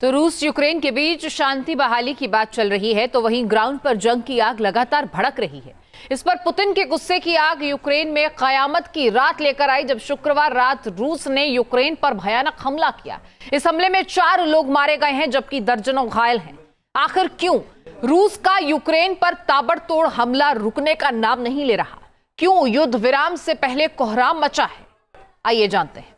तो रूस यूक्रेन के बीच शांति बहाली की बात चल रही है, तो वहीं ग्राउंड पर जंग की आग लगातार भड़क रही है। इस पर पुतिन के गुस्से की आग यूक्रेन में कयामत की रात लेकर आई, जब शुक्रवार रात रूस ने यूक्रेन पर भयानक हमला किया। इस हमले में 4 लोग मारे गए हैं, जबकि दर्जनों घायल हैं। आखिर क्यों रूस का यूक्रेन पर ताबड़तोड़ हमला रुकने का नाम नहीं ले रहा? क्यों युद्ध विराम से पहले कोहराम मचा है? आइए जानते हैं।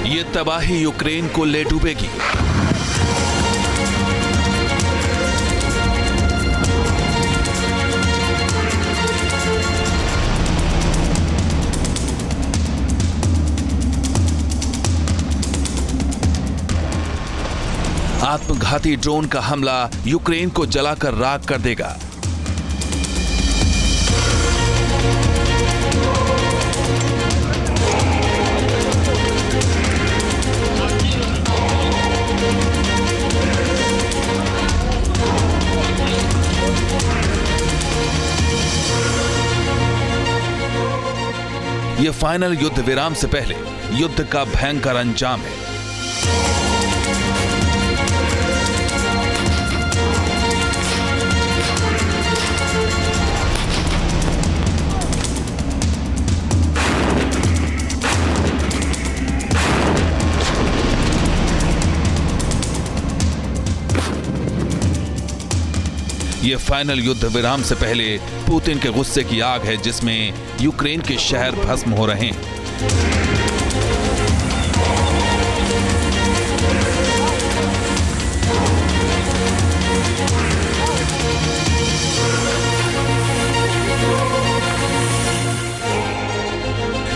ये तबाही यूक्रेन को ले डूबेगी। आत्मघाती ड्रोन का हमला यूक्रेन को जलाकर राख कर देगा। यह फाइनल युद्ध विराम से पहले युद्ध का भयंकर अंजाम है। यह फाइनल युद्ध विराम से पहले पुतिन के गुस्से की आग है, जिसमें यूक्रेन के शहर भस्म हो रहे हैं।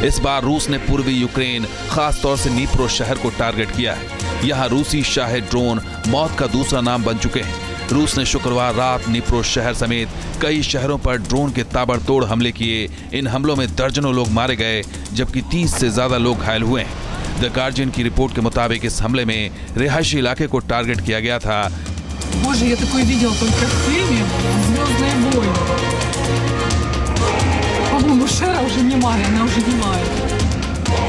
इस बार रूस ने पूर्वी यूक्रेन, खास तौर से नीप्रो शहर को टारगेट किया है। यहां रूसी शाहे ड्रोन मौत का दूसरा नाम बन चुके हैं। रूस ने शुक्रवार रात नीप्रो शहर समेत कई शहरों पर ड्रोन के ताबड़तोड़ हमले किए। इन हमलों में दर्जनों लोग मारे गए, जबकि 30 से ज्यादा लोग घायल हुए हैं। द गार्जियन की रिपोर्ट के मुताबिक इस हमले में रिहायशी इलाके को टारगेट किया गया था।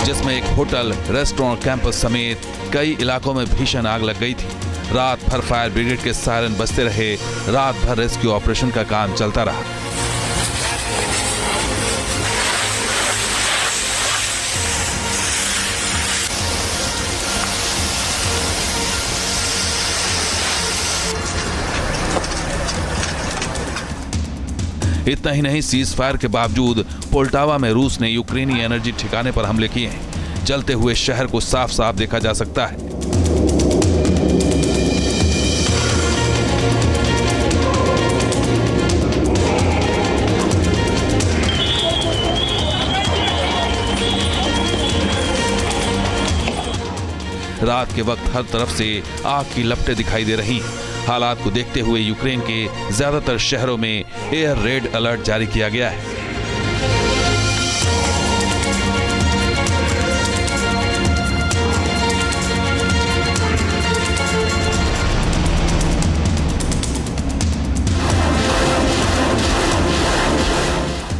जिसमें एक होटल, रेस्टोरेंट, कैंपस समेत कई इलाकों में भीषण आग लग गई थी। रात भर फायर ब्रिगेड के सायरन बजते रहे। रात भर रेस्क्यू ऑपरेशन का काम चलता रहा। इतना ही नहीं, सीज फायर के बावजूद पोल्टावा में रूस ने यूक्रेनी एनर्जी ठिकाने पर हमले किए हैं। जलते हुए शहर को साफ साफ देखा जा सकता है। रात के वक्त हर तरफ से आग की लपटें दिखाई दे रही हैं। हालात को देखते हुए यूक्रेन के ज्यादातर शहरों में एयर रेड अलर्ट जारी किया गया है।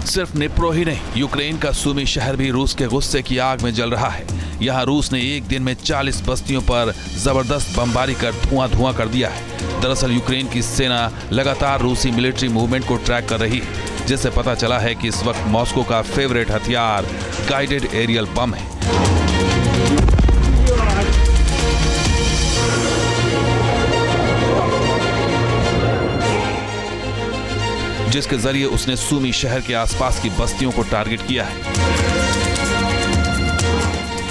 सिर्फ निप्रो ही नहीं, यूक्रेन का सूमी शहर भी रूस के गुस्से की आग में जल रहा है। यहाँ रूस ने एक दिन में 40 बस्तियों पर जबरदस्त बमबारी कर धुआं कर दिया है। दरअसल यूक्रेन की सेना लगातार रूसी मिलिट्री मूवमेंट को ट्रैक कर रही है, जिससे पता चला है कि इस वक्त मॉस्को का फेवरेट हथियार गाइडेड एरियल बम है। जिसके जरिए उसने सूमी शहर के आसपास की बस्तियों को टारगेट किया है।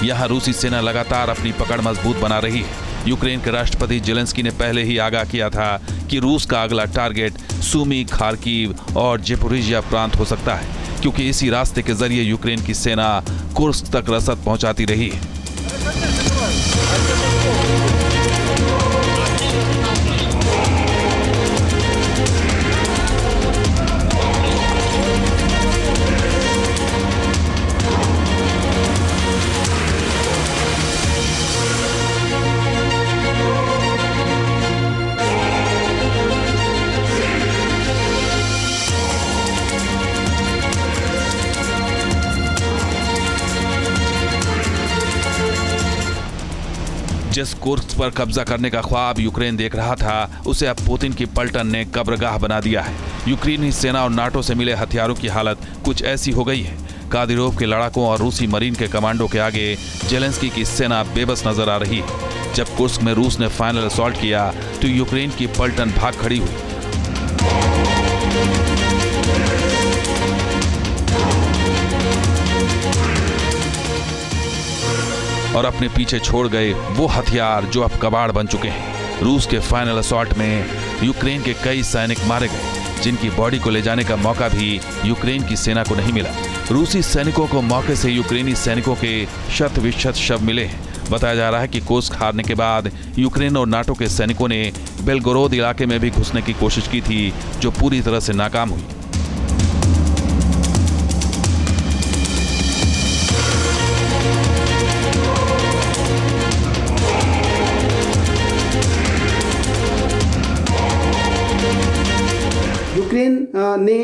यहां रूसी सेना लगातार अपनी पकड़ मजबूत बना रही है। यूक्रेन के राष्ट्रपति जेलेंस्की ने पहले ही आगाह किया था कि रूस का अगला टारगेट सूमी, खार्किव और जेपोरिजिया प्रांत हो सकता है, क्योंकि इसी रास्ते के जरिए यूक्रेन की सेना कुर्स्क तक रसद पहुंचाती रही है। जिस कुर्स्क पर कब्जा करने का ख्वाब यूक्रेन देख रहा था, उसे अब पुतिन की पलटन ने कब्रगाह बना दिया है। यूक्रेनी सेना और नाटो से मिले हथियारों की हालत कुछ ऐसी हो गई है। कादिरोव के लड़ाकों और रूसी मरीन के कमांडो के आगे जेलेंस्की की सेना बेबस नजर आ रही है। जब कुर्स्क में रूस ने फाइनल असॉल्ट किया तो यूक्रेन की पलटन भाग खड़ी हुई। और अपने पीछे छोड़ गए वो हथियार जो अब कबाड़ बन चुके हैं। रूस के फाइनल असॉल्ट में यूक्रेन के कई सैनिक मारे गए, जिनकी बॉडी को ले जाने का मौका भी यूक्रेन की सेना को नहीं मिला। रूसी सैनिकों को मौके से यूक्रेनी सैनिकों के शत विशत शव मिले हैं। बताया जा रहा है कि कुर्स्क हारने के बाद यूक्रेन और नाटो के सैनिकों ने बेलगोरोद इलाके में भी घुसने की कोशिश की थी, जो पूरी तरह से नाकाम हुई। यूक्रेन ने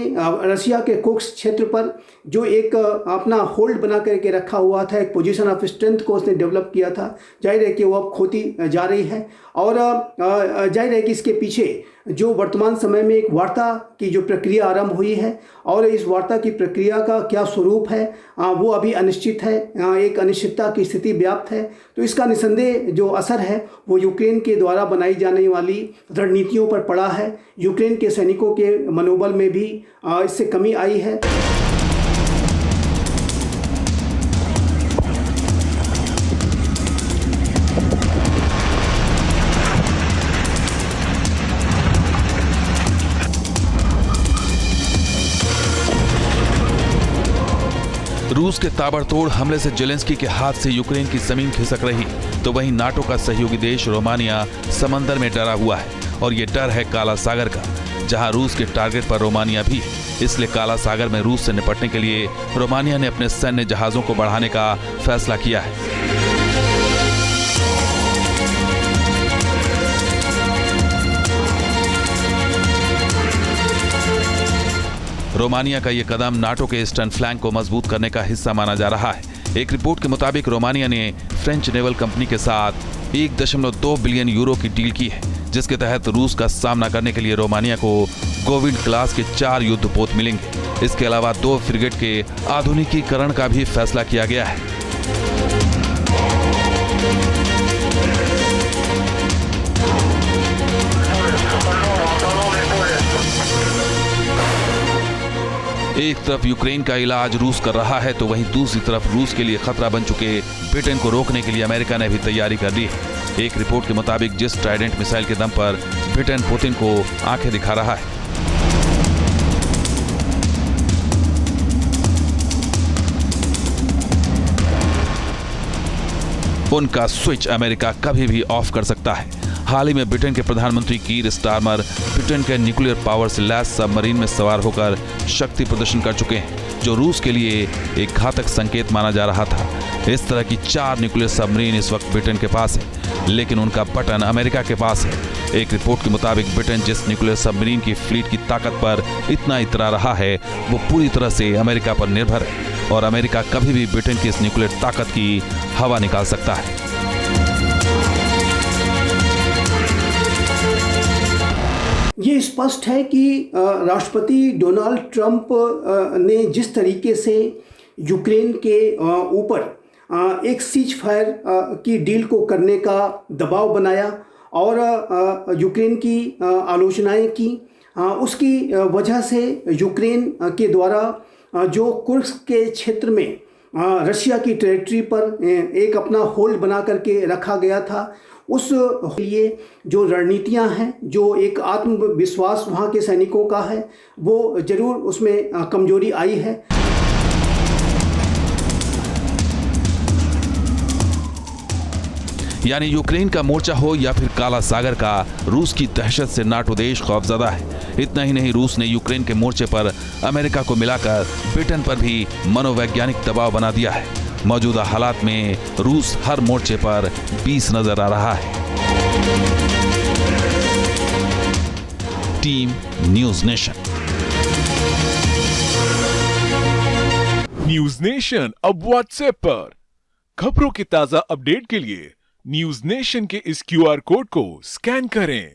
रशिया के कुर्स्क क्षेत्र पर जो एक अपना होल्ड बना करके रखा हुआ था, एक पोजीशन ऑफ स्ट्रेंथ को उसने डेवलप किया था। जाहिर है कि वो अब खोती जा रही है और जाहिर है कि इसके पीछे जो वर्तमान समय में एक वार्ता की जो प्रक्रिया आरंभ हुई है और इस वार्ता की प्रक्रिया का क्या स्वरूप है वो अभी अनिश्चित है। एक अनिश्चितता की स्थिति व्याप्त है। तो इसका निसंदेह जो असर है वो यूक्रेन के द्वारा बनाई जाने वाली रणनीतियों पर पड़ा है। यूक्रेन के सैनिकों के मनोबल में भी इससे कमी आई है। रूस के ताबड़तोड़ हमले से जेलेंस्की के हाथ से यूक्रेन की जमीन खिसक रही, तो वहीं नाटो का सहयोगी देश रोमानिया समंदर में डरा हुआ है। और ये डर है काला सागर का, जहां रूस के टारगेट पर रोमानिया भी है। इसलिए काला सागर में रूस से निपटने के लिए रोमानिया ने अपने सैन्य जहाजों को बढ़ाने का फैसला किया है। रोमानिया का ये कदम नाटो के ईस्टर्न फ्लैंक को मजबूत करने का हिस्सा माना जा रहा है। एक रिपोर्ट के मुताबिक रोमानिया ने फ्रेंच नेवल कंपनी के साथ 1.2 बिलियन यूरो की डील की है, जिसके तहत रूस का सामना करने के लिए रोमानिया को गोविंद क्लास के 4 युद्धपोत मिलेंगे। इसके अलावा 2 फ्रिगेट के आधुनिकीकरण का भी फैसला किया गया है। एक तरफ यूक्रेन का इलाज रूस कर रहा है, तो वहीं दूसरी तरफ रूस के लिए खतरा बन चुके ब्रिटेन को रोकने के लिए अमेरिका ने भी तैयारी कर ली है। एक रिपोर्ट के मुताबिक जिस ट्राइडेंट मिसाइल के दम पर ब्रिटेन पुतिन को आंखें दिखा रहा है, उनका स्विच अमेरिका कभी भी ऑफ कर सकता है। हाल ही में ब्रिटेन के प्रधानमंत्री कीर स्टारमर ब्रिटेन के न्यूक्लियर पावर से लैस सबमरीन में सवार होकर शक्ति प्रदर्शन कर चुके हैं, जो रूस के लिए एक घातक संकेत माना जा रहा था। इस तरह की 4 न्यूक्लियर सबमरीन इस वक्त ब्रिटेन के पास है, लेकिन उनका बटन अमेरिका के पास है। एक रिपोर्ट के मुताबिक ब्रिटेन जिस न्यूक्लियर सबमरीन की फ्लीट की ताकत पर इतना इतरा रहा है, वो पूरी तरह से अमेरिका पर निर्भर है, और अमेरिका कभी भी ब्रिटेन की इस न्यूक्लियर ताकत की हवा निकाल सकता है। ये स्पष्ट है कि राष्ट्रपति डोनाल्ड ट्रंप ने जिस तरीके से यूक्रेन के ऊपर एक सीज फायर की डील को करने का दबाव बनाया और यूक्रेन की आलोचनाएं की, उसकी वजह से यूक्रेन के द्वारा जो कुर्स्क के क्षेत्र में रशिया की टेरिटरी पर एक अपना होल्ड बना करके रखा गया था, उस लिए जो रणनीतियां हैं, जो एक आत्मविश्वास वहाँ के सैनिकों का है, वो जरूर उसमें कमजोरी आई है। यानी यूक्रेन का मोर्चा हो या फिर काला सागर का, रूस की दहशत से नाटो देश खौफजदा है। इतना ही नहीं, रूस ने यूक्रेन के मोर्चे पर अमेरिका को मिलाकर ब्रिटेन पर भी मनोवैज्ञानिक दबाव बना दिया है। मौजूदा हालात में रूस हर मोर्चे पर 20 नजर आ रहा है। Team news nation. News nation अब व्हाट्सएप पर खबरों के ताजा अपडेट के लिए न्यूज नेशन के इस QR कोड को स्कैन करें।